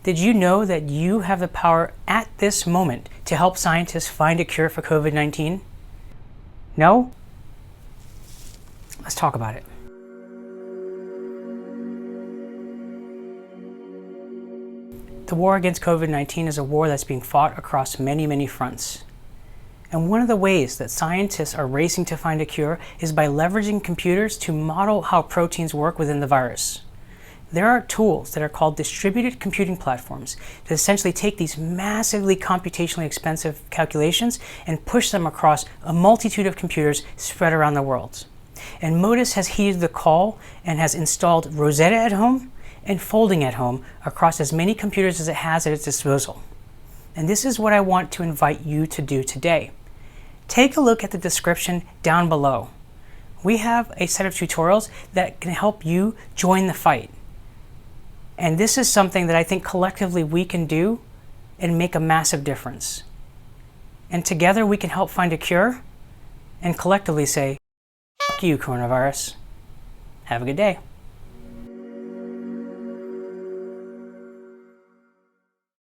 Did you know that you have the power at this moment to help scientists find a cure for COVID-19? No? Let's talk about it. The war against COVID-19 is a war that's being fought across many, many fronts. And one of the ways that scientists are racing to find a cure is by leveraging computers to model how proteins work within the virus. There are tools that are called distributed computing platforms that essentially take these massively computationally expensive calculations and push them across a multitude of computers spread around the world. And Modus has heeded the call and has installed Rosetta at home and Folding at home across as many computers as it has at its disposal. And this is what I want to invite you to do today. Take a look at the description down below. We have a set of tutorials that can help you join the fight. And this is something that I think collectively we can do and make a massive difference. And together we can help find a cure and collectively say, "Fuck you, coronavirus." Have a good day.